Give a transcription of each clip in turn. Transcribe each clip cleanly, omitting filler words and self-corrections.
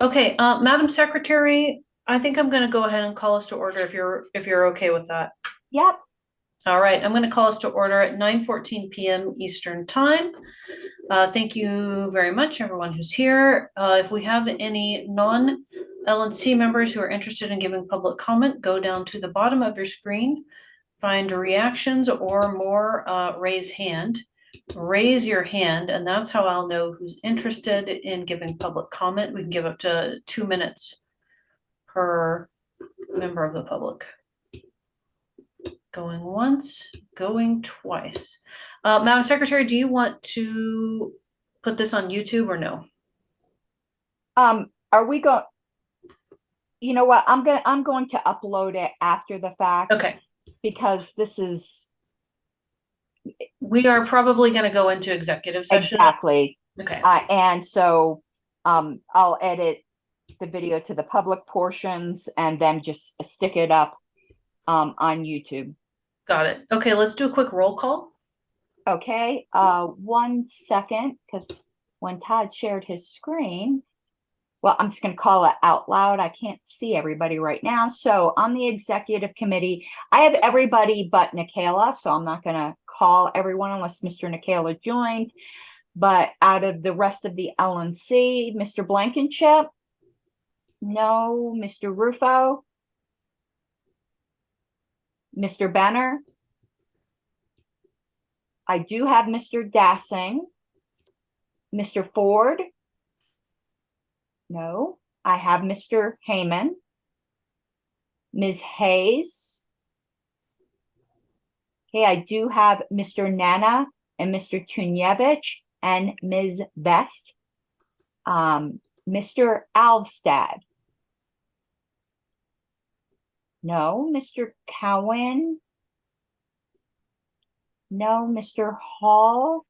Okay, Madam Secretary, I think I'm gonna go ahead and call us to order if you're okay with that. Yep. All right, I'm gonna call us to order at 9:14 p.m. Eastern Time. Thank you very much, everyone who's here. If we have any non-LNC members who are interested in giving public comment, go down to the bottom of your screen, find reactions or more, raise hand. Raise your hand, and that's how I'll know who's interested in giving public comment. We can give up to 2 minutes per member of the public. Going once, going twice. Madam Secretary, do you want to put this on YouTube or no? Are we going, you know what? I'm going to upload it after the fact Okay, because this is we are probably going to go into executive session. exactly. Okay, And so I'll edit the video to the public portions and then just stick it up on YouTube. got it. Okay, let's do a quick roll call. Okay, 1 second, because when Todd shared his screen, well, I'm just going to call it out loud. I can't see everybody right now. So on the executive committee, I have everybody but Nikayla, so I'm not going to call everyone unless Mr. Nikayla joined. But out of the rest of the LNC, Mr. Blankenship, no. Mr. Rufo, Mr. Benner, I do have Mr. Dassing, Mr. Ford, no. I have Mr. Heyman, Ms. Hayes. Okay, I do have Mr. Nana and Mr. Tunyevich and Ms. Best. Mr. Alvstad. No. Mr. Cowan. No. Mr. Hall.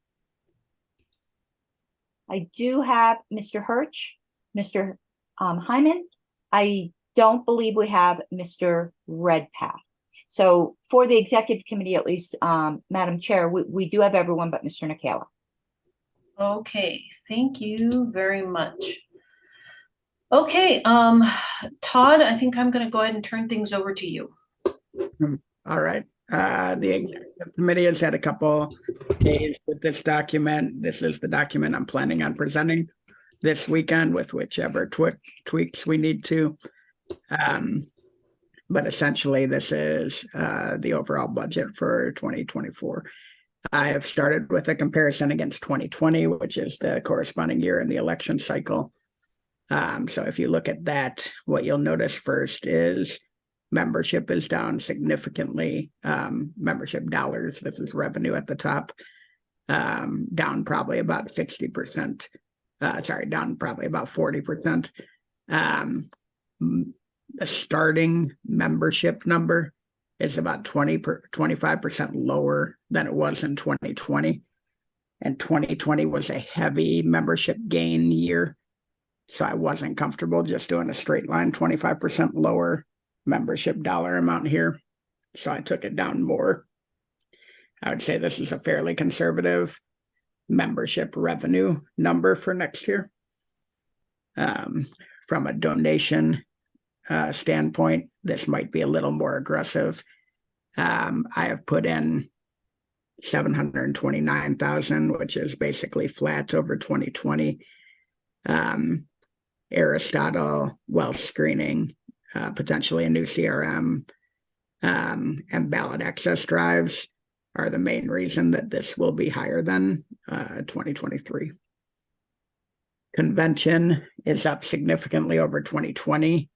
I do have Mr. Hirsch, Mr. Hyman. I don't believe we have Mr. Redpath. So for the executive committee, at least, Madam Chair, we do have everyone but Mr. Nikayla. Okay, thank you very much. Okay, Todd, I think I'm going to go ahead and turn things over to you. All right. The executive committee has had a couple days with this document. This is the document I'm planning on presenting this weekend with whichever tweaks we need to. But essentially, this is the overall budget for 2024. I have started with a comparison against 2020, which is the corresponding year in the election cycle. So if you look at that, what you'll notice first is membership is down significantly. Membership dollars, this is revenue at the top, down probably about 60%. Down probably about 40%. The starting membership number is about 25% lower than it was in 2020. And 2020 was a heavy membership gain year. So I wasn't comfortable just doing a straight line 25% lower membership dollar amount here. So I took it down more. I would say this is a fairly conservative membership revenue number for next year. From a donation standpoint, this might be a little more aggressive. I have put in 729,000, which is basically flat over 2020. Aristotle, wealth screening, potentially a new CRM, and ballot access drives are the main reason that this will be higher than 2023. Convention is up significantly over 2020,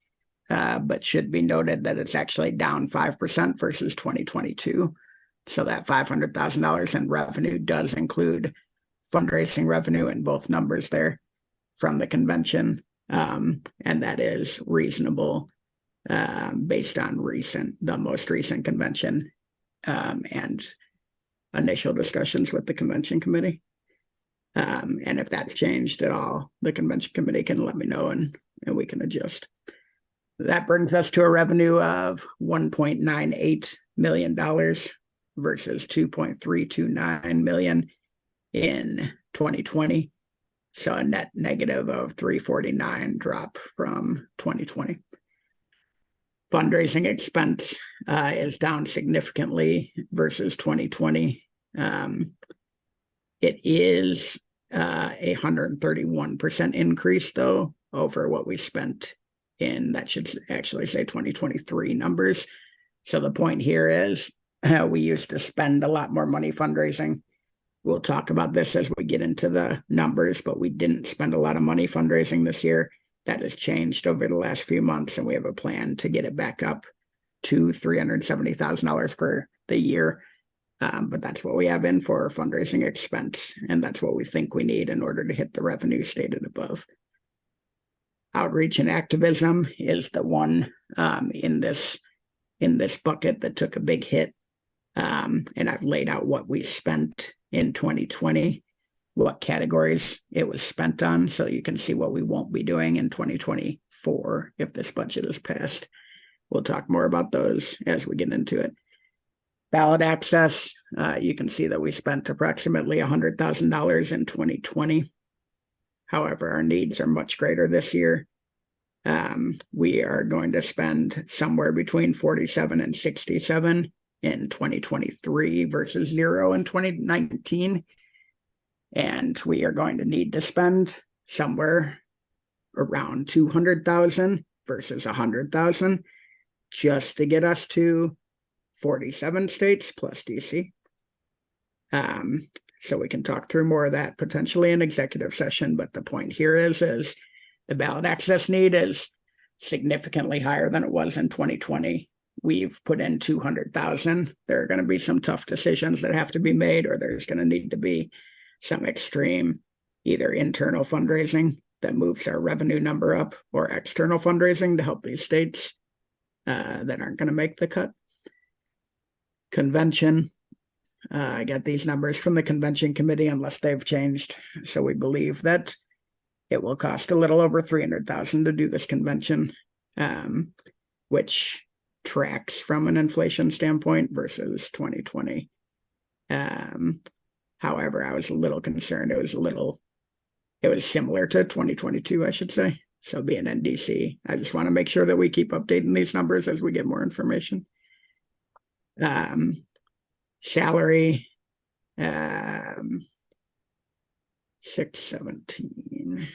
but should be noted that it's actually down 5% versus 2022. So that $500,000 in revenue does include fundraising revenue in both numbers there from the convention. And that is reasonable based on the most recent convention and initial discussions with the convention committee. And if that's changed at all, the convention committee can let me know and we can adjust. That brings us to a revenue of $1.98 million versus $2.329 million in 2020. So a net negative of 349 drop from 2020. Fundraising expense is down significantly versus 2020. It is a 131% increase, though, over what we spent in, that should actually say 2023 numbers. So the point here is we used to spend a lot more money fundraising. We'll talk about this as we get into the numbers, but we didn't spend a lot of money fundraising this year. That has changed over the last few months, and we have a plan to get it back up to $370,000 for the year. But that's what we have in for fundraising expense, and that's what we think we need in order to hit the revenue stated above. Outreach and activism is the one in this bucket that took a big hit. And I've laid out what we spent in 2020, what categories it was spent on, so you can see what we won't be doing in 2024 if this budget is passed. We'll talk more about those as we get into it. Ballot access, you can see that we spent approximately $100,000 in 2020. However, our needs are much greater this year. We are going to spend somewhere between 47 and 67 in 2023 versus 0 in 2019. And we are going to need to spend somewhere around 200,000 versus 100,000 just to get us to 47 states plus DC. So we can talk through more of that potentially in executive session, but the point here is the ballot access need is significantly higher than it was in 2020. We've put in 200,000. There are going to be some tough decisions that have to be made, or there's going to need to be some extreme either internal fundraising that moves our revenue number up, or external fundraising to help these states that aren't going to make the cut. Convention, I got these numbers from the convention committee unless they've changed. So we believe that it will cost a little over $300,000 to do this convention, which tracks from an inflation standpoint versus 2020. However, I was a little concerned. It was similar to 2022, I should say. So being in DC, I just want to make sure that we keep updating these numbers as we get more information. Salary, 617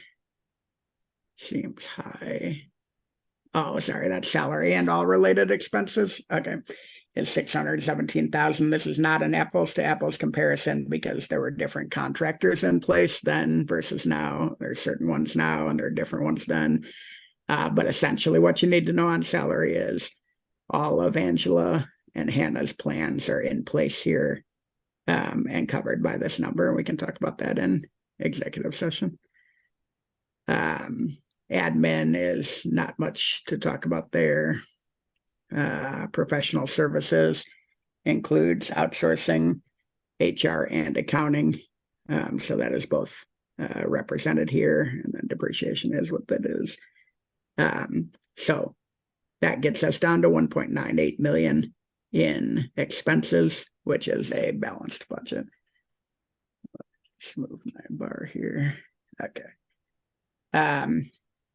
seems high. Oh, sorry, that's salary and all related expenses. Okay, it's 617,000. This is not an apples to apples comparison because there were different contractors in place then versus now. There's certain ones now and there are different ones then. But essentially what you need to know on salary is all of Angela and Hannah's plans are in place here and covered by this number. And we can talk about that in executive session. Admin is not much to talk about there. Professional services includes outsourcing, HR, and accounting. So that is both represented here, and then depreciation is what that is. So that gets us down to 1.98 million in expenses, which is a balanced budget. Let's move my bar here. Okay.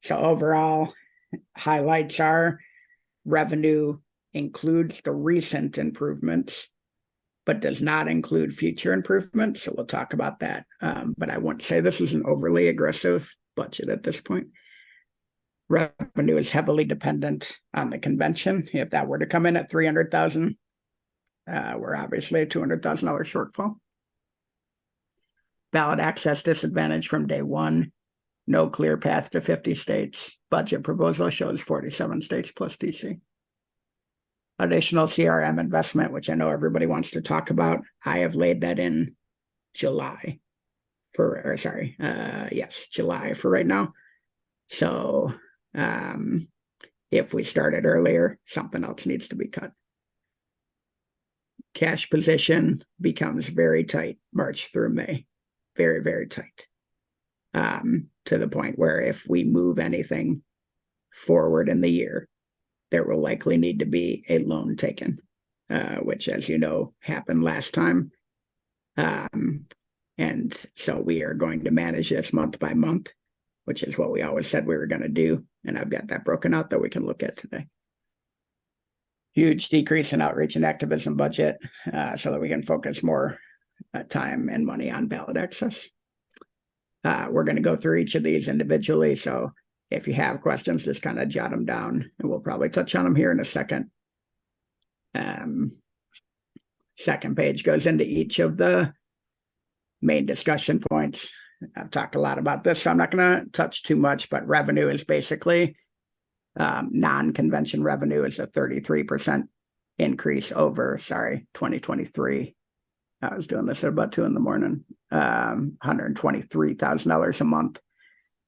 So overall, highlights are revenue includes the recent improvements, but does not include future improvements. So we'll talk about that. But I wouldn't say this is an overly aggressive budget at this point. Revenue is heavily dependent on the convention. If that were to come in at 300,000, we're obviously a $200,000 shortfall. Ballot access disadvantage from day one. No clear path to 50 states. Budget proposal shows 47 states plus DC. Additional CRM investment, which I know everybody wants to talk about. I have laid that in July July for right now. So if we started earlier, something else needs to be cut. Cash position becomes very tight March through May. Very, very tight. To the point where if we move anything forward in the year, there will likely need to be a loan taken, which, as you know, happened last time. And And so we are going to manage this month by month, which is what we always said we were going to do. And I've got that broken out that we can look at today. Huge decrease in outreach and activism budget so that we can focus more time and money on ballot access. We're going to go through each of these individually. So if you have questions, just kind of jot them down and we'll probably touch on them here in a second. Second page goes into each of the main discussion points. I've talked a lot about this, so I'm not going to touch too much, but revenue is basically non-convention revenue is a 33% increase over, 2023. I was doing this at about 2 a.m, $123,000 a month,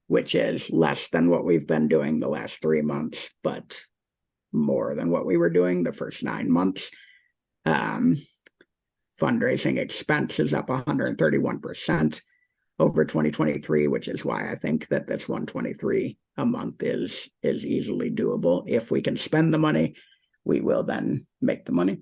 which is less than what we've been doing the last 3 months, but more than what we were doing the first 9 months. Fundraising expense is up 131% over 2023, which is why I think that this 123 a month is easily doable. If we can spend the money, we will then make the money.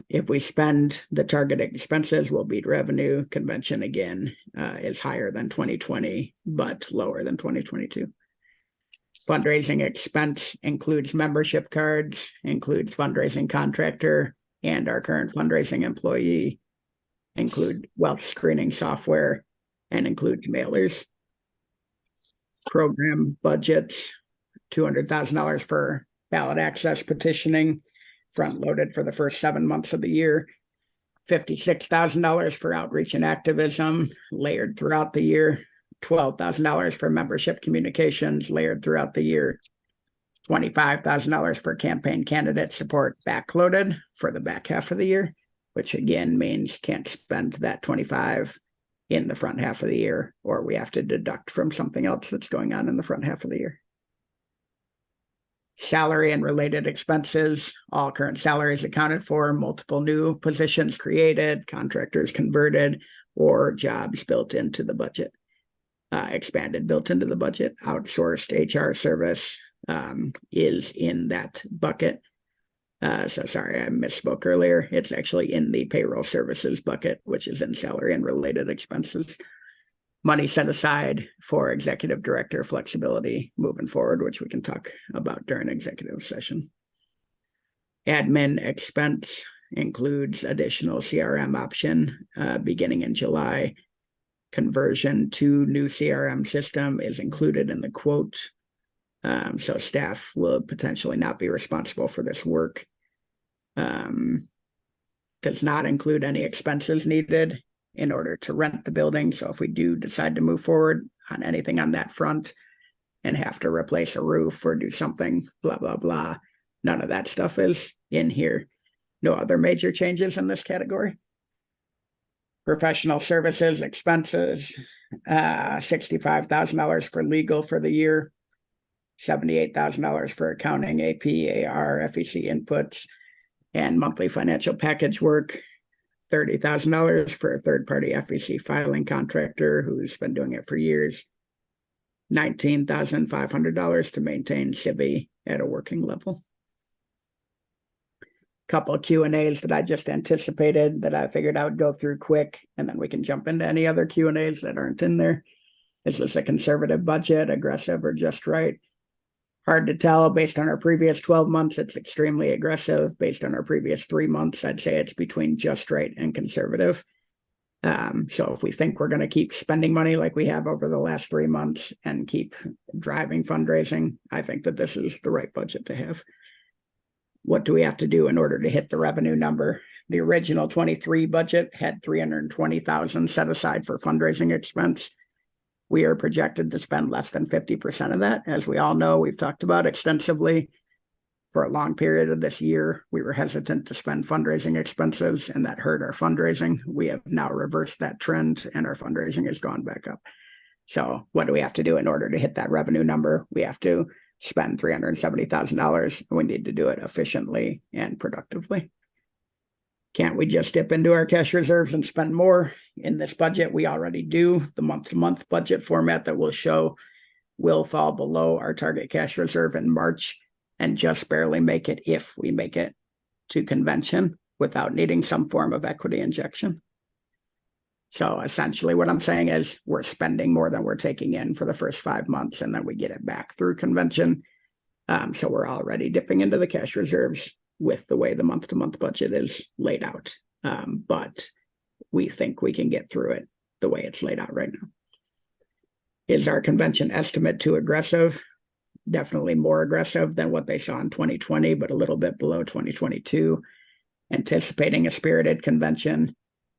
If we spend the targeted expenses, we'll beat revenue. Convention again is higher than 2020, but lower than 2022. Fundraising expense includes membership cards, includes fundraising contractor, and our current fundraising employee, include wealth screening software, and includes mailers. Program budgets, $200,000 for ballot access petitioning, front-loaded for the first 7 months of the year. $56,000 for outreach and activism, layered throughout the year. $12,000 for membership communications, layered throughout the year. $25,000 for campaign candidate support, backloaded for the back half of the year, which again means can't spend that 25 in the front half of the year, or we have to deduct from something else that's going on in the front half of the year. Salary and related expenses, all current salaries accounted for, multiple new positions created, contractors converted, or jobs built into the budget. Expanded built into the budget. Outsourced HR service is in that bucket. So sorry, I misspoke earlier. It's actually in the payroll services bucket, which is in salary and related expenses. Money set aside for executive director flexibility moving forward, which we can talk about during executive session. Admin expense includes additional CRM option beginning in July. Conversion to new CRM system is included in the quote. So staff will potentially not be responsible for this work. Does not include any expenses needed in order to rent the building. So if we do decide to move forward on anything on that front and have to replace a roof or do something, blah, blah, blah, none of that stuff is in here. No other major changes in this category. Professional services expenses, $65,000 for legal for the year, $78,000 for accounting, AP, AR, FEC inputs, and monthly financial package work, $30,000 for a third-party FEC filing contractor who's been doing it for years, $19,500 to maintain Civi at a working level. Couple of Q&As that I just anticipated that I figured I would go through quick, and then we can jump into any other Q&As that aren't in there. Is this a conservative budget, aggressive, or just right? Hard to tell. Based on our previous 12 months, it's extremely aggressive. Based on our previous 3 months, I'd say it's between just right and conservative. So if we think we're going to keep spending money like we have over the last 3 months and keep driving fundraising, I think that this is the right budget to have. What do we have to do in order to hit the revenue number? The original 23 budget had $320,000 set aside for fundraising expense. We are projected to spend less than 50% of that. As we all know, we've talked about extensively for a long period of this year. We were hesitant to spend fundraising expenses, and that hurt our fundraising. We have now reversed that trend, and our fundraising has gone back up. So what do we have to do in order to hit that revenue number? We have to spend $370,000. We need to do it efficiently and productively. Can't we just dip into our cash reserves and spend more? In this budget, we already do. The month-to-month budget format that we'll show will fall below our target cash reserve in March and just barely make it if we make it to convention without needing some form of equity injection. So essentially what I'm saying is we're spending more than we're taking in for the first 5 months, and then we get it back through convention. So we're already dipping into the cash reserves with the way the month-to-month budget is laid out. But we think we can get through it the way it's laid out right now. Is our convention estimate too aggressive? Definitely more aggressive than what they saw in 2020, but a little bit below 2022. Anticipating a spirited convention,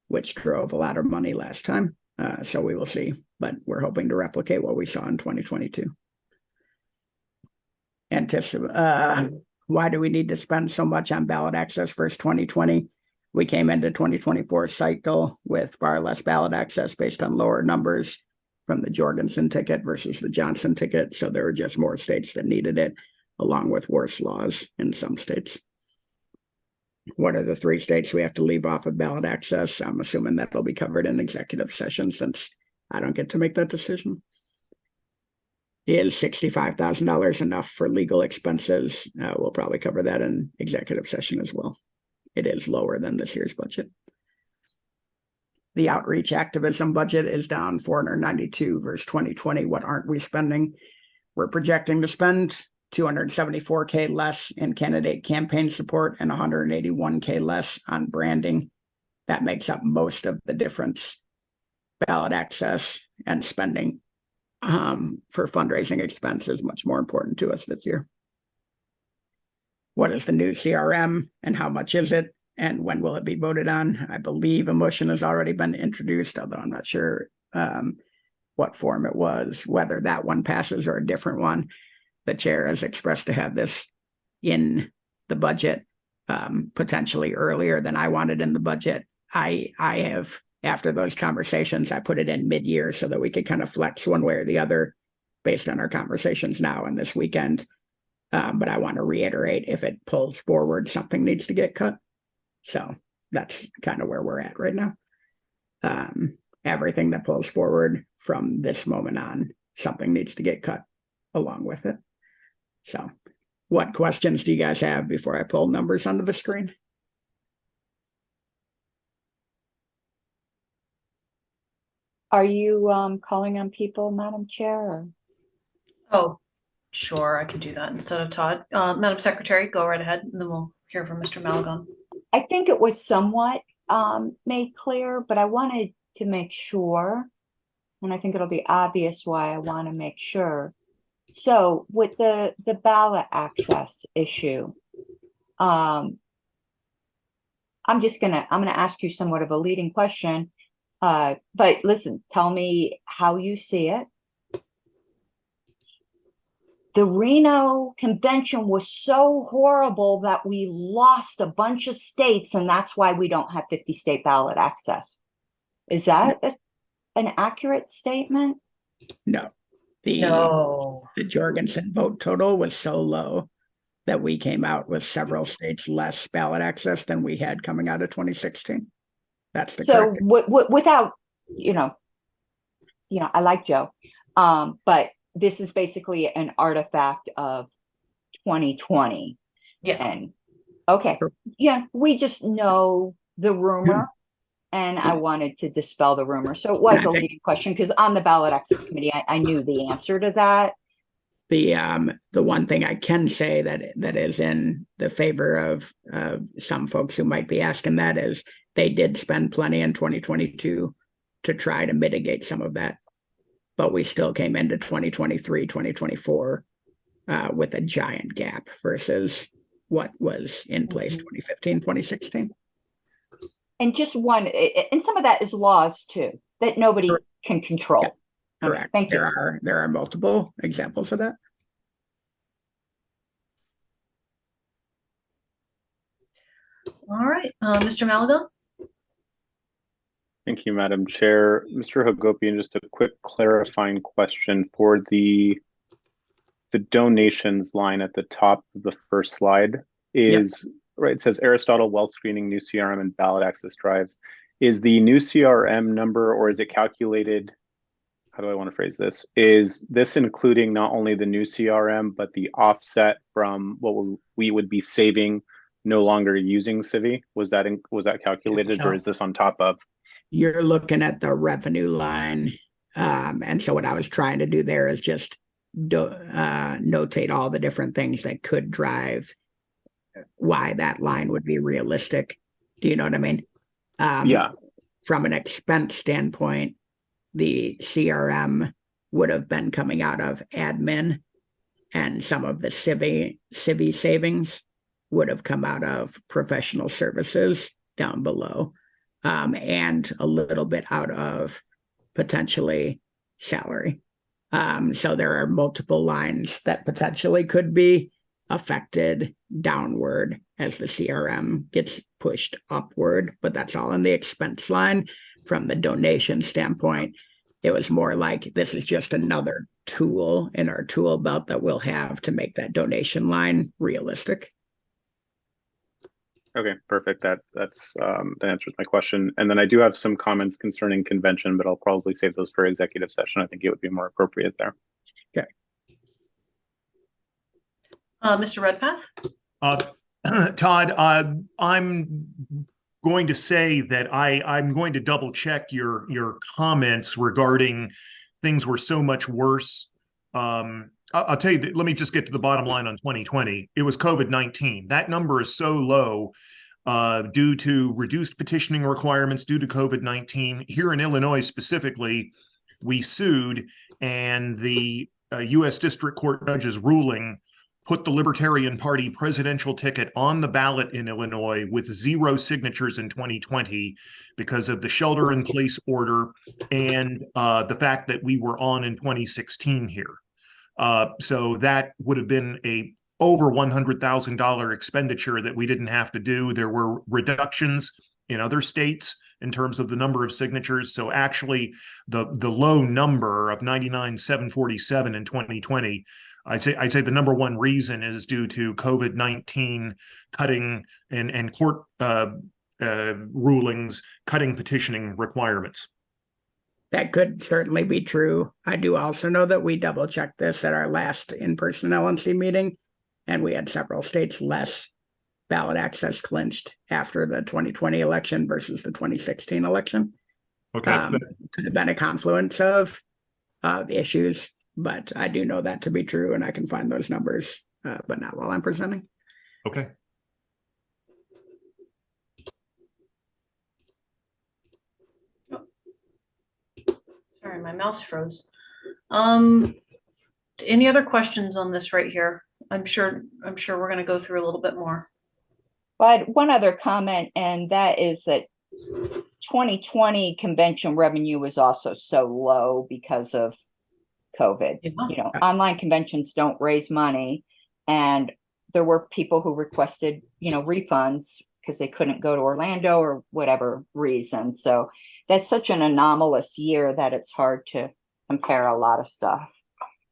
which drove a lot of money last time. So we will see, but we're hoping to replicate what we saw in 2022. Why do we need to spend so much on ballot access versus 2020? We came into 2024 cycle with far less ballot access based on lower numbers from the Jorgensen ticket versus the Johnson ticket. So there were just more states that needed it, along with worse laws in some states. What are the 3 states we have to leave off of ballot access? I'm assuming that'll be covered in executive session since I don't get to make that decision. Is $65,000 enough for legal expenses? We'll probably cover that in executive session as well. It is lower than this year's budget. The outreach activism budget is down 492 versus 2020. What aren't we spending? We're projecting to spend $274K less in candidate campaign support and $181K less on branding. That makes up most of the difference. Ballot access and spending for fundraising expense is much more important to us this year. What is the new CRM and how much is it? And when will it be voted on? I believe a motion has already been introduced, although I'm not sure what form it was, whether that one passes or a different one. The chair has expressed to have this in the budget potentially earlier than I wanted in the budget. I have, after those conversations, I put it in mid-year so that we could kind of flex one way or the other based on our conversations now and this weekend. But I want to reiterate, if it pulls forward, something needs to get cut. So that's kind of where we're at right now. Everything that pulls forward from this moment on, something needs to get cut along with it. So what questions do you guys have before I pull numbers onto the screen? Are you calling on people, Madam Chair? Or? Oh, sure, I could do that instead of Todd. Madam Secretary, go right ahead, and then we'll hear from Mr. Malagon. I think it was somewhat made clear, but I wanted to make sure, and I think it'll be obvious why I want to make sure. So with the ballot access issue, I'm gonna ask you somewhat of a leading question. But listen, tell me how you see it. The Reno convention was so horrible that we lost a bunch of states, and that's why we don't have 50 state ballot access. Is that an accurate statement? No. The Jorgensen vote total was so low that we came out with several states less ballot access than we had coming out of 2016. That's the so without, I like Joe, but this is basically an artifact of 2020. Yeah. And okay. Yeah, we just know the rumor, and I wanted to dispel the rumor. So it was a leading question because on the ballot access committee, I knew the answer to that. The one thing I can say that is in the favor of some folks who might be asking that is they did spend plenty in 2022 to try to mitigate some of that. But we still came into 2023, 2024 with a giant gap versus what was in place 2015, 2016. And just one, and some of that is laws too, that nobody can control. Yeah. Correct. Thank you. There are multiple examples of that. All right, Mr. Malagon. Thank you, Madam Chair. Mr. Hagopian, just a quick clarifying question for the donations line at the top of the first slide is, right, it says Aristotle, wealth screening, new CRM, and ballot access drives. Is the new CRM number, or is it calculated, how do I want to phrase this? Is this including not only the new CRM, but the offset from what we would be saving no longer using Civi? Was that calculated, or is this on top of? you're looking at the revenue line. And so what I was trying to do there is just notate all the different things that could drive why that line would be realistic. Do you know what I mean? Yeah. From an expense standpoint, the CRM would have been coming out of admin, and some of the civvy savings would have come out of professional services down below, and a little bit out of potentially salary. So there are multiple lines that potentially could be affected downward as the CRM gets pushed upward, but that's all in the expense line. From the donation standpoint, it was more like this is just another tool in our tool belt that we'll have to make that donation line realistic. Okay, perfect. That answers my question. And then I do have some comments concerning convention, but I'll probably save those for executive session. I think it would be more appropriate there. Okay. Mr. Redpath? Todd, I'm going to say that I'm going to double check your comments regarding things were so much worse. I'll tell you that, let me just get to the bottom line on 2020. It was COVID-19. That number is so low due to reduced petitioning requirements due to COVID-19. Here in Illinois specifically, we sued, and the U.S. District Court judge's ruling put the Libertarian Party presidential ticket on the ballot in Illinois with 0 signatures in 2020 because of the shelter-in-place order and the fact that we were on in 2016 here. So that would have been a over $100,000 expenditure that we didn't have to do. There were reductions in other states in terms of the number of signatures. So actually the low number of 99,747 in 2020, I'd say the number one reason is due to COVID-19 cutting and court rulings cutting petitioning requirements. That could certainly be true. I do also know that we double checked this at our last in-person LNC meeting, and we had several states less ballot access clinched after the 2020 election versus the 2016 election. Okay. Could have been a confluence of issues, but I do know that to be true, and I can find those numbers, but not while I'm presenting. Okay. Sorry, my mouse froze. Any other questions on this right here? I'm sure we're going to go through a little bit more. But one other comment, and that is that 2020 convention revenue was also so low because of COVID. Yeah. You know, online conventions don't raise money, and there were people who requested, you know, refunds because they couldn't go to Orlando or whatever reason. So that's such an anomalous year that it's hard to compare a lot of stuff.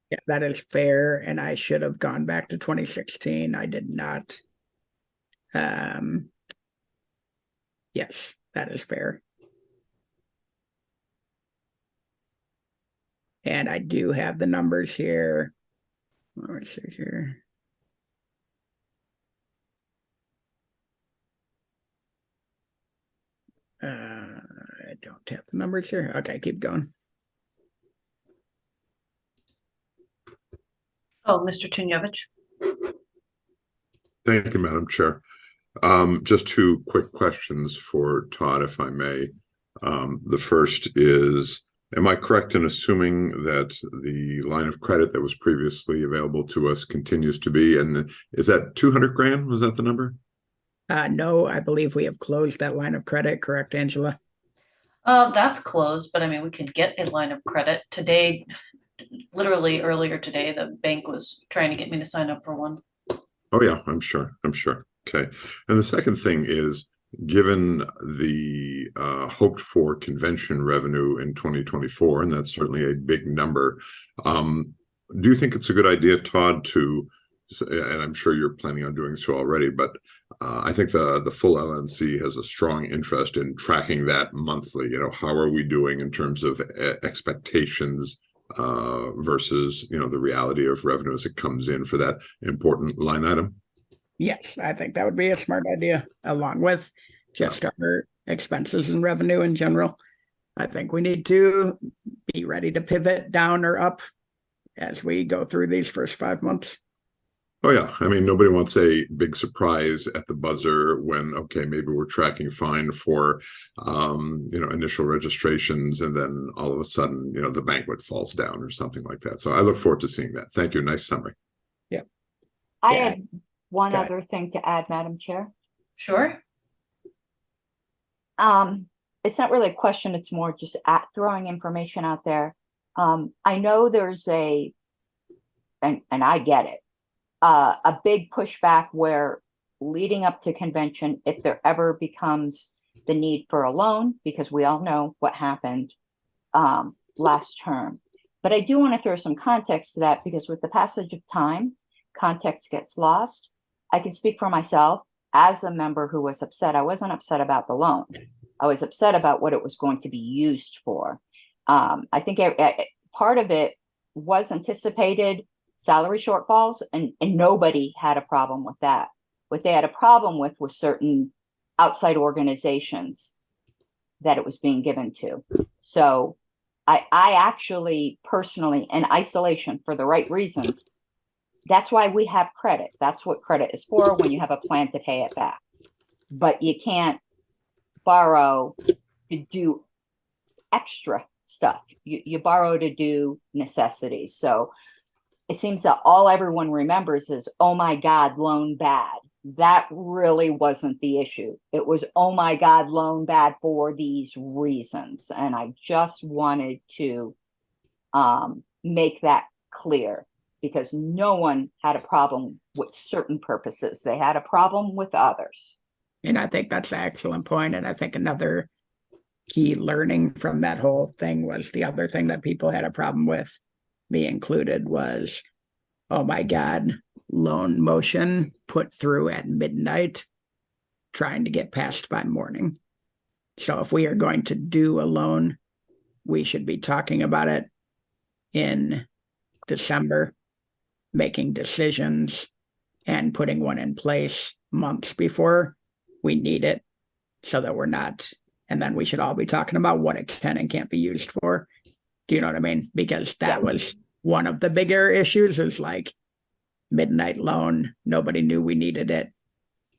Yeah, that is fair, and I should have gone back to 2016. I did not. Yes, that is fair. And I do have the numbers here. Let me see here. I don't have the numbers here. Okay, keep going. Oh, Mr. Tunyevich. Thank you, Madam Chair. Just 2 quick questions for Todd, if I may. The first is, am I correct in assuming that the line of credit that was previously available to us continues to be, and is that 200 grand? Was that the number? No, I believe we have closed that line of credit, correct, Angela? That's closed, but I mean, we could get a line of credit today. Literally earlier today, the bank was trying to get me to sign up for one. Oh yeah, I'm sure. Okay. And the second thing is, given the hoped for convention revenue in 2024, and that's certainly a big number, do you think it's a good idea, Todd, to, and I'm sure you're planning on doing so already, but I think the full LNC has a strong interest in tracking that monthly. You know, how are we doing in terms of expectations versus, you know, the reality of revenue as it comes in for that important line item? Yes, I think that would be a smart idea, along with just our expenses and revenue in general. I think we need to be ready to pivot down or up as we go through these first 5 months. Oh yeah, I mean, nobody wants a big surprise at the buzzer when, okay, maybe we're tracking fine for, initial registrations, and then all of a sudden, the banquet falls down or something like that. So I look forward to seeing that. Thank you. Nice summary. I Yeah. had one Go ahead. other thing to add, Madam Chair. Sure. It's not really a question, it's more just throwing information out there. I know there's and I get it, a big pushback where leading up to convention, if there ever becomes the need for a loan, because we all know what happened last term. But I do want to throw some context to that, because with the passage of time, context gets lost. I can speak for myself as a member who was upset. I wasn't upset about the loan. I was upset about what it was going to be used for. I think part of it was anticipated salary shortfalls, and nobody had a problem with that. What they had a problem with was certain outside organizations that it was being given to. So I actually personally, in isolation for the right reasons, that's why we have credit. That's what credit is for, when you have a plan to pay it back. But you can't borrow to do extra stuff. You borrow to do necessities. So it seems that all everyone remembers is, oh my God, loan bad. That really wasn't the issue. It was, oh my God, loan bad for these reasons. And I just wanted to make that clear, because no one had a problem with certain purposes. They had a problem with others. And I think that's an excellent point. And I think another key learning from that whole thing was the other thing that people had a problem with, me included, was, oh my God, loan motion put through at midnight, trying to get passed by morning. So if we are going to do a loan, we should be talking about it in December, making decisions and putting one in place months before we need it, so that we're not, and then we should all be talking about what it can and can't be used for. Do you know what I mean? Because that was one of the bigger issues, is like midnight loan. Nobody knew we needed it.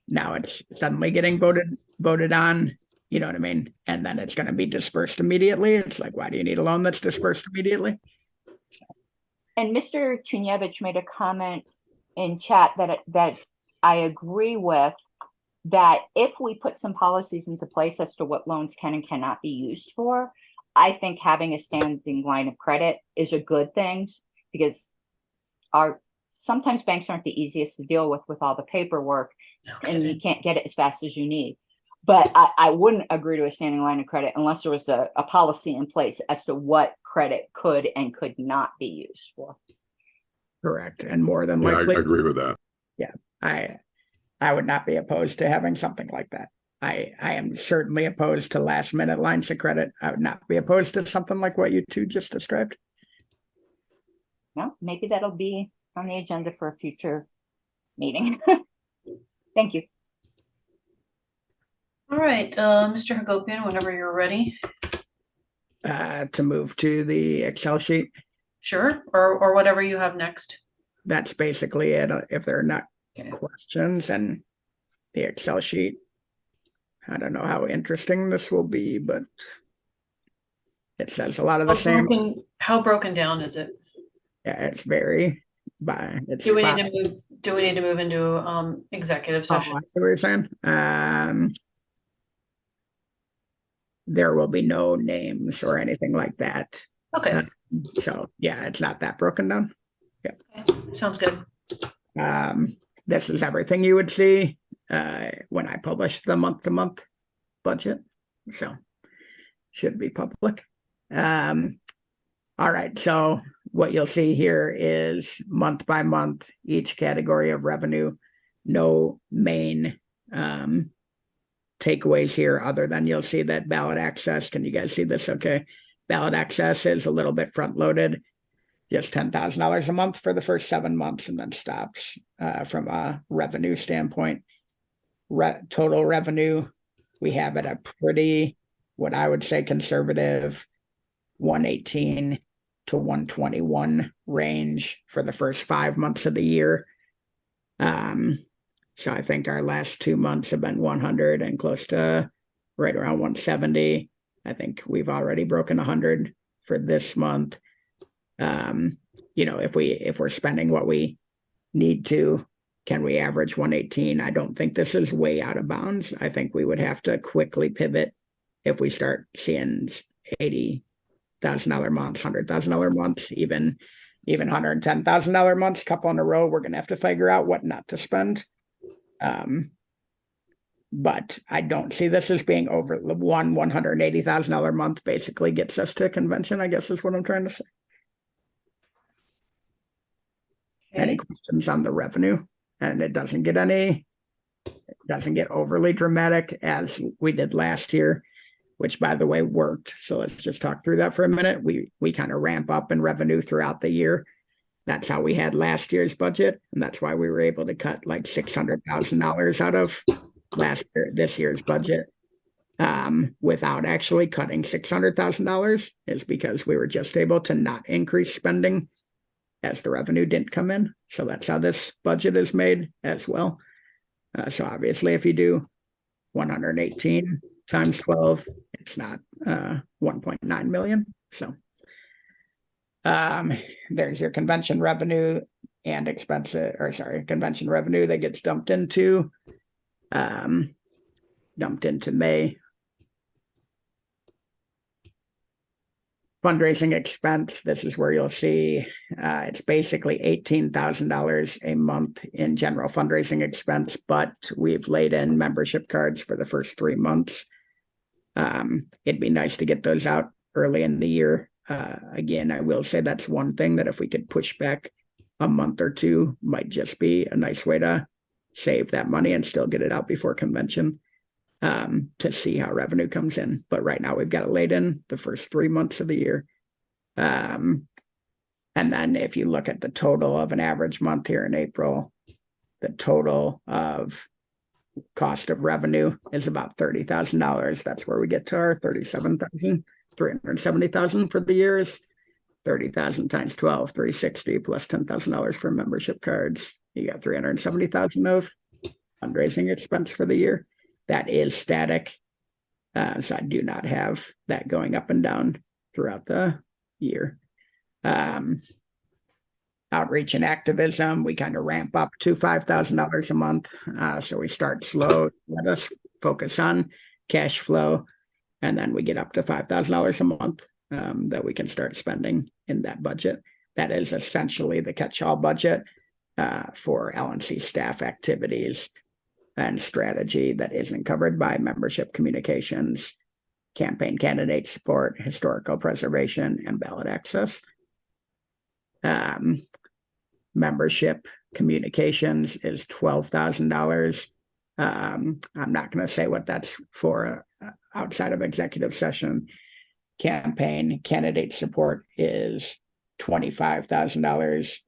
Now it's suddenly getting voted on. You know what I mean? And then it's going to be dispersed immediately. It's like, why do you need a loan that's dispersed immediately? And Mr. Chunyevich made a comment in chat that I agree with, that if we put some policies into place as to what loans can and cannot be used for, I think having a standing line of credit is a good thing, because sometimes banks aren't the easiest to deal with all the paperwork, and you can't get it as fast as you need. But I wouldn't agree to a standing line of credit unless there was a policy in place as to what credit could and could not be used for. Correct. And more than Yeah, likely, I agree with that. Yeah, I would not be opposed to having something like that. I am certainly opposed to last minute lines of credit. I would not be opposed to something like what you two just described. Well, maybe that'll be on the agenda for a future meeting. Thank you. All right, Mr. Hagopian, whenever you're ready. To move to the Excel sheet. Sure, or whatever you have next. That's basically it. If there are not Okay. questions, and the Excel sheet, I don't know how interesting this will be, but it says a lot of the same. How broken down is it? Yeah, it's very. Do we need to move into executive session? I see what you're saying. There will be no names or anything like that. Okay. So yeah, it's not that broken down. Okay. Sounds good. This is everything you would see when I publish the month-to-month budget. So should be public. All right, so what you'll see here is month by month, each category of revenue. No main takeaways here, other than you'll see that ballot access. Can you guys see this? Okay. Ballot access is a little bit front loaded, just $10,000 a month for the first 7 months, and then stops from a revenue standpoint. Total revenue we have at a pretty, what I would say, conservative 118 to 121 range for the first 5 months of the year. So I think our last 2 months have been 100 and close to right around 170. I think we've already broken 100 for this month. If we're spending what we need to, can we average 118? I don't think this is way out of bounds. I think we would have to quickly pivot if we start seeing $80,000 months, $100,000 months, even $110,000 months, couple in a row. We're gonna have to figure out what not to spend. But I don't see this as being over $180,000 month basically gets us to convention, I guess is what I'm trying to say. Any questions on the revenue? And it doesn't get overly dramatic as we did last year, which by the way worked. So let's just talk through that for a minute. We kind of ramp up in revenue throughout the year. That's how we had last year's budget, and that's why we were able to cut like $600,000 out of this year's budget without actually cutting $600,000, is because we were just able to not increase spending as the revenue didn't come in. So that's how this budget is made as well. So obviously, if you do 118 times 12, it's not 1.9 million. So there's your convention revenue and expenses, or sorry, convention revenue that gets dumped into May. Fundraising expense, this is where you'll see it's basically $18,000 a month in general fundraising expense, but we've laid in membership cards for the first 3 months. It'd be nice to get those out early in the year. Again, I will say that's one thing that if we could push back a month or two, might just be a nice way to save that money and still get it out before convention. To see how revenue comes in. But right now we've got it laid in the first 3 months of the year. And then if you look at the total of an average month here in April, the total of cost of revenue is about $30,000. That's where we get to our 370,000 for the year is 30,000 times 12, 360 plus $10,000 for membership cards. You got 370,000 of fundraising expense for the year. That is static. So I do not have that going up and down throughout the year. Outreach and activism, we kind of ramp up to $5,000 a month. So we start slow, let us focus on cash flow, and then we get up to $5,000 a month that we can start spending in that budget. That is essentially the catch-all budget for LNC staff activities and strategy that isn't covered by membership communications, campaign candidate support, historical preservation, and ballot access. Membership communications is $12,000. I'm not going to say what that's for outside of executive session. Campaign candidate support is $25,000.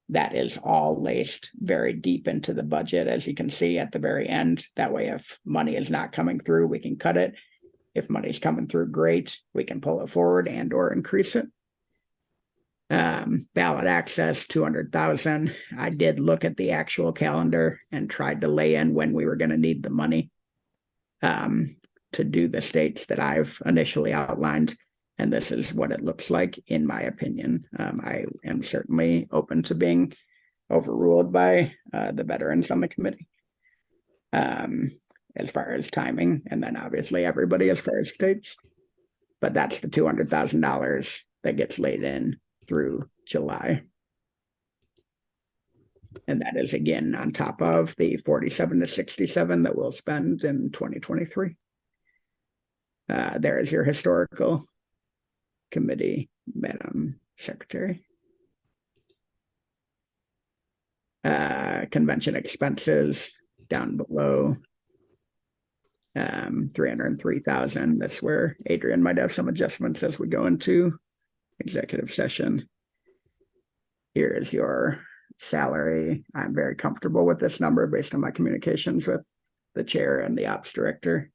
That is all laced very deep into the budget, as you can see at the very end. That way, if money is not coming through, we can cut it. If money's coming through, great. We can pull it forward and or increase it. Ballot access, 200,000. I did look at the actual calendar and tried to lay in when we were going to need the money to do the states that I've initially outlined. And this is what it looks like, in my opinion. I am certainly open to being overruled by the veterans on the committee as far as timing, and then obviously everybody as far as states. But that's the $200,000 that gets laid in through July. And that is again on top of the 47 to 67 that we'll spend in 2023. There is your historical committee, Madam Secretary. Convention expenses down below 303,000. That's where Adrian might have some adjustments as we go into executive session. Here is your salary. I'm very comfortable with this number based on my communications with the chair and the ops director.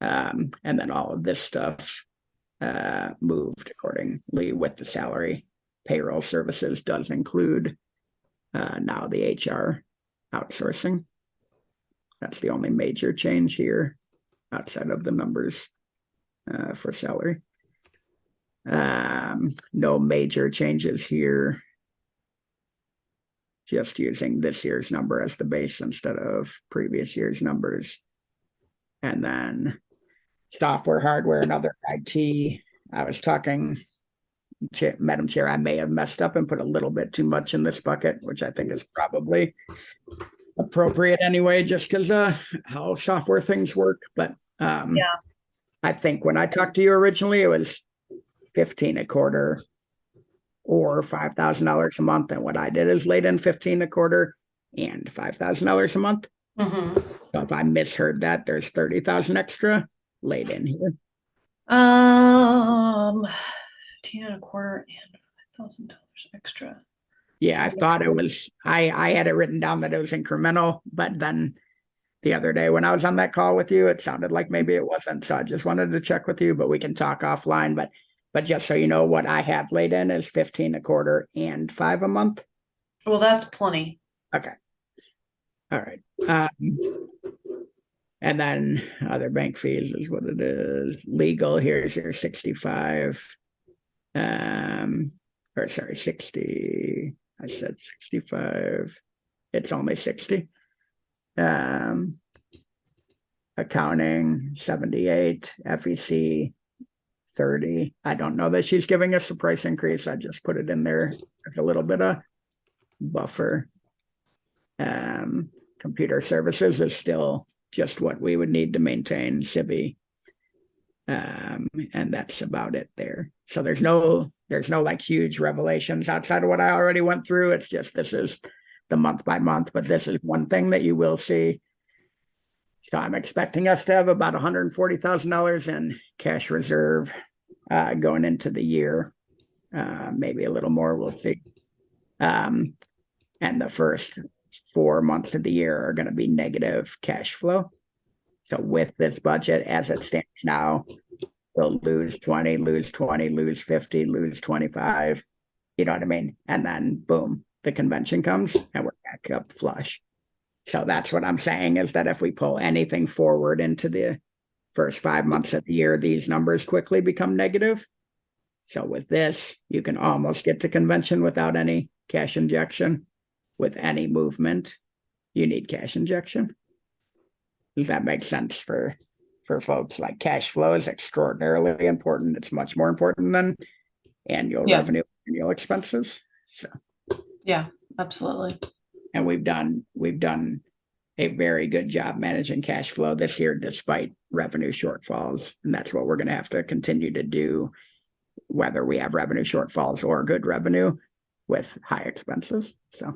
And then all of this stuff moved accordingly with the salary. Payroll services does include now the HR outsourcing. That's the only major change here outside of the numbers for salary. No major changes here. Just using this year's number as the base instead of previous year's numbers. And then software, hardware, and other IT. I was talking, Madam Chair, I may have messed up and put a little bit too much in this bucket, which I think is probably appropriate anyway, just because how software things work. But I think when I talked to you originally, it was 15 a quarter or $5,000 a month. And what I did is laid in 15 a quarter and $5,000 a month. Mm-hmm. So if I misheard that, there's 30,000 extra laid in here. 15 and a quarter and $5,000 extra. Yeah, I thought it was, I had it written down that it was incremental, but then the other day when I was on that call with you, it sounded like maybe it wasn't. So I just wanted to check with you, but we can talk offline. But just so you know, what I have laid in is 15 a quarter and $5 a month. Well, that's plenty. Okay. All right. And then other bank fees is what it is. Legal, here's your 65. Or sorry, 60. I said 65. It's only 60. Accounting, 78. FEC, 30. I don't know that she's giving us a price increase. I just put it in there as a little bit of buffer. Computer services is still just what we would need to maintain Civi. And that's about it there. So there's no like huge revelations outside of what I already went through. It's just, this is the month by month, but this is one thing that you will see. So I'm expecting us to have about $140,000 in cash reserve going into the year. Maybe a little more, we'll see. And the first 4 months of the year are going to be negative cash flow. So with this budget as it stands now, we'll lose 20, lose 20, lose 50, lose 25. You know what I mean? And then boom, the convention comes and we're back up flush. So that's what I'm saying, is that if we pull anything forward into the first 5 months of the year, these numbers quickly become negative. So with this, you can almost get to convention without any cash injection. With any movement, you need cash injection. Does that make sense for folks? Like, cash flow is extraordinarily important. It's much more important than annual revenue, annual expenses. So yeah, absolutely. And we've done a very good job managing cash flow this year despite revenue shortfalls. And that's what we're going to have to continue to do, whether we have revenue shortfalls or good revenue with high expenses. So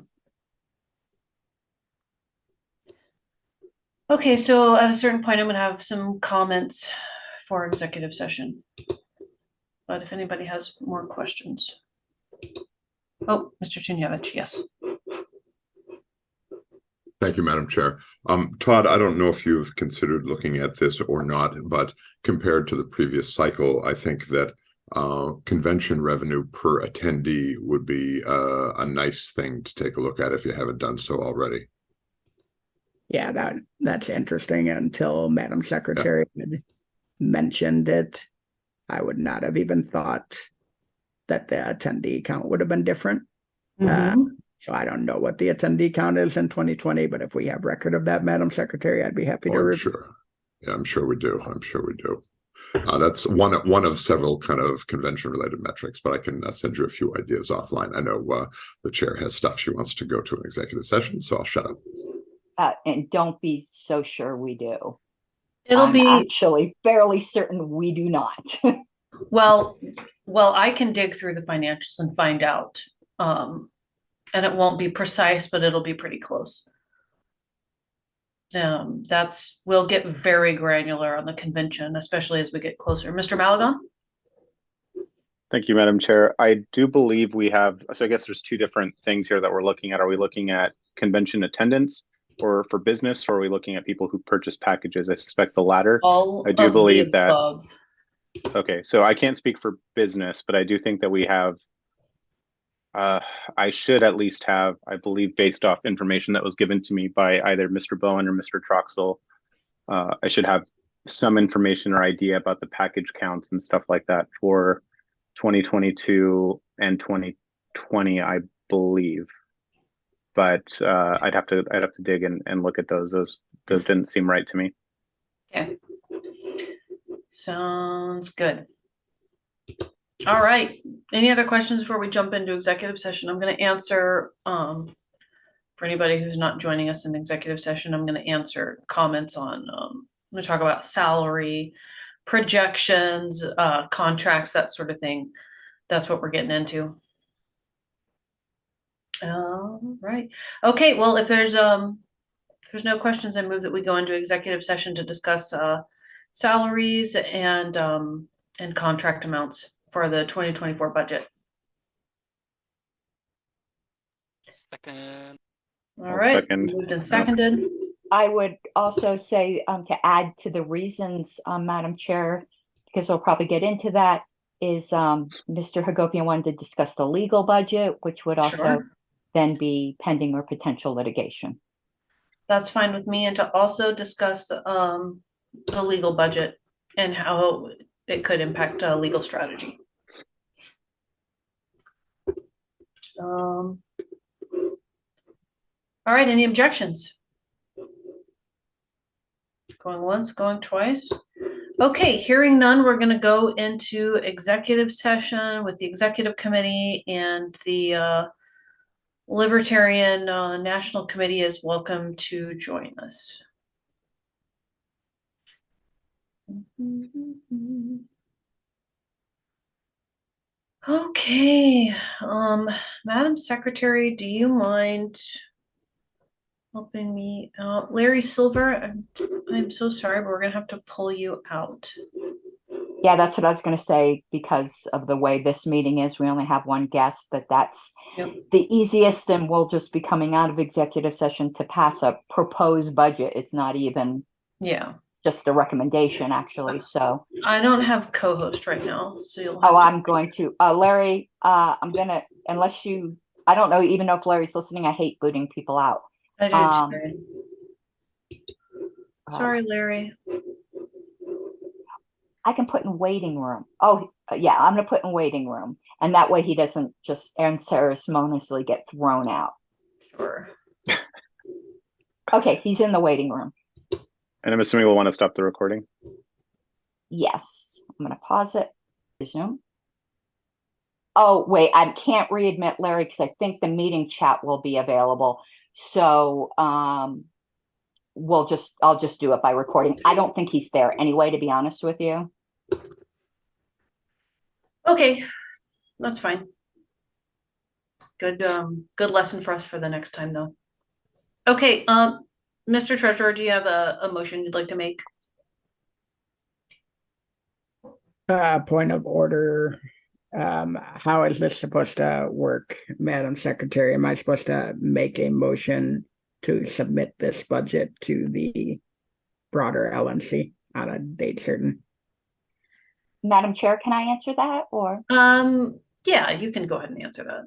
okay, so at a certain point, I'm going to have some comments for executive session. But if anybody has more questions. Oh, Mr. Tunyevich, yes. Thank you, Madam Chair. Todd, I don't know if you've considered looking at this or not, but compared to the previous cycle, I think that convention revenue per attendee would be a nice thing to take a look at if you haven't done so already. Yeah, that's interesting. Until Madam Secretary had mentioned it, I would not have even thought that the attendee count would have been different. So I don't know what the attendee count is in 2020, but if we have record of that, Madam Secretary, I'd be happy to review. Sure. Yeah, I'm sure we do. I'm sure we do. That's one of several kind of convention-related metrics, but I can send you a few ideas offline. I know the chair has stuff she wants to go to an executive session, so I'll shut up. And don't be so sure we do. I'm actually fairly certain we do not. well, I can dig through the financials and find out. And it won't be precise, but it'll be pretty close. We'll get very granular on the convention, especially as we get closer. Mr. Malagon? Thank you, Madam Chair. I do believe we have, so I guess there's two different things here that we're looking at. Are we looking at convention attendance or for business, or are we looking at people who purchase packages? I suspect the latter. All I do of the believe that. above. Okay, so I can't speak for business, but I do think that we have, I should at least have, I believe, based off information that was given to me by either Mr. Bowen or Mr. Troxel, I should have some information or idea about the package counts and stuff like that for 2022 and 2020, I believe. But I'd have to dig and look at those. Those didn't seem right to me. Okay. Sounds good. All right. Any other questions before we jump into executive session? I'm going to answer, for anybody who's not joining us in executive session, I'm going to answer comments on, I'm going to talk about salary, projections, contracts, that sort of thing. That's what we're getting into. Right. Okay. Well, if there's no questions, I move that we go into executive session to discuss salaries and contract amounts for the 2024 budget. Second. All I'll right. second. Moved and seconded. I would also say to add to the reasons, Madam Chair, because we'll probably get into that, is Mr. Hagopian wanted to discuss the legal budget, which would also Sure. then be pending or potential litigation. That's fine with me, and to also discuss the legal budget and how it could impact legal strategy. All right, any objections? Going once, going twice. Okay, hearing none, we're going to go into executive session with the executive committee, and the Libertarian National Committee is welcome to join us. Okay, Madam Secretary, do you mind helping me out? Larry Silver, I'm so sorry, but we're gonna have to pull you out. Yeah, that's what I was going to say. Because of the way this meeting is, we only have one guest. That's Yep. the easiest, and we'll just be coming out of executive session to pass a proposed budget. It's not even Yeah, just a recommendation, actually. So, I don't have co-host right now, so you'll have oh, to- I'm going to, Larry, I'm gonna, unless you, I don't know, even know if Larry's listening. I hate booting people out. I do too. Sorry, Larry. I can put in waiting room. Oh, yeah, I'm gonna put in waiting room, and that way he doesn't just unceremoniously get thrown out. Sure. Okay, he's in the waiting room. And I'm assuming we'll want to stop the recording. Yes, I'm gonna pause it. Resume. Oh, wait, I can't readmit Larry because I think the meeting chat will be available. So I'll just do it by recording. I don't think he's there anyway, to be honest with you. Okay, that's fine. Good lesson for us for the next time, though. Okay, Mr. Treasurer, do you have a motion you'd like to make? Point of order. How is this supposed to work, Madam Secretary? Am I supposed to make a motion to submit this budget to the broader LNC on a date certain? Madam Chair, can I answer that, or? Yeah, you can go ahead and answer that.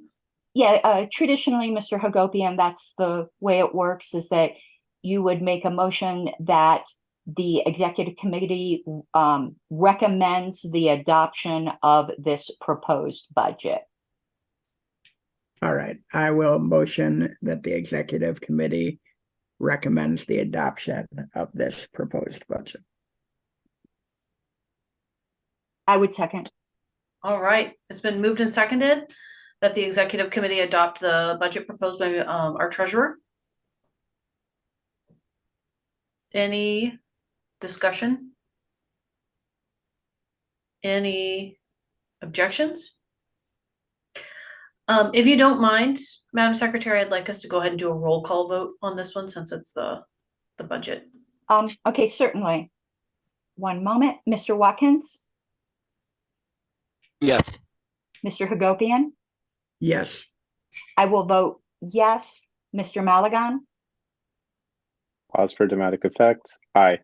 Yeah, traditionally, Mr. Hagopian, that's the way it works, is that you would make a motion that the executive committee recommends the adoption of this proposed budget. All right, I will motion that the executive committee recommends the adoption of this proposed budget. I would second. All right, it's been moved and seconded that the executive committee adopt the budget proposed by our treasurer. Any discussion? Any objections? If you don't mind, Madam Secretary, I'd like us to go ahead and do a roll call vote on this one, since it's the budget. Okay, certainly. One moment. Mr. Watkins, Yes. Mr. Hagopian, Yes, I will vote yes. Mr. Maligan, Pause for dramatic effect. Aye.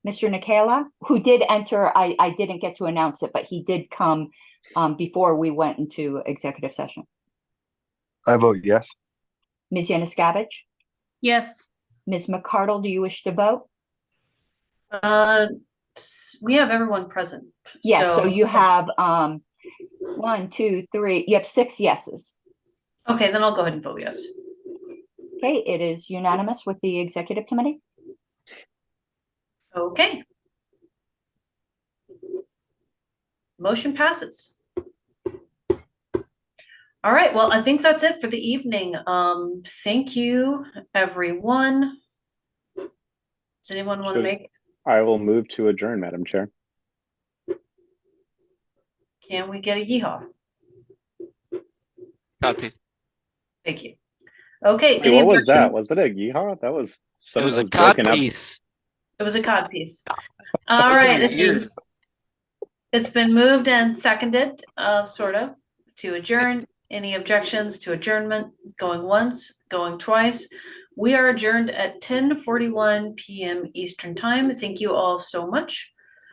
Mr. Nikela, who did enter, I didn't get to announce it, but he did come before we went into executive session. I vote yes. Ms. Yanuskavich, Yes. Ms. McCardle, do you wish to vote? We have everyone present. Yes, so you have 1, 2, 3, you have 6 yeses. Okay, then I'll go ahead and vote yes. Okay, it is unanimous with the executive committee. Okay. Motion passes. All right, well, I think that's it for the evening. Thank you, everyone. Does anyone want to make? I will move to adjourn, Madam Chair. Can we get a yeehaw? Copy. Thank you. Okay. Wait, what was that? Was that a yeehaw? That was It was a was cod broken up. piece. It was a cod piece. All right. It's been moved and seconded, sort of, to adjourn. Any objections to adjournment? Going once, going twice. We are adjourned at 10:41 p.m. Eastern Time. Thank you all so much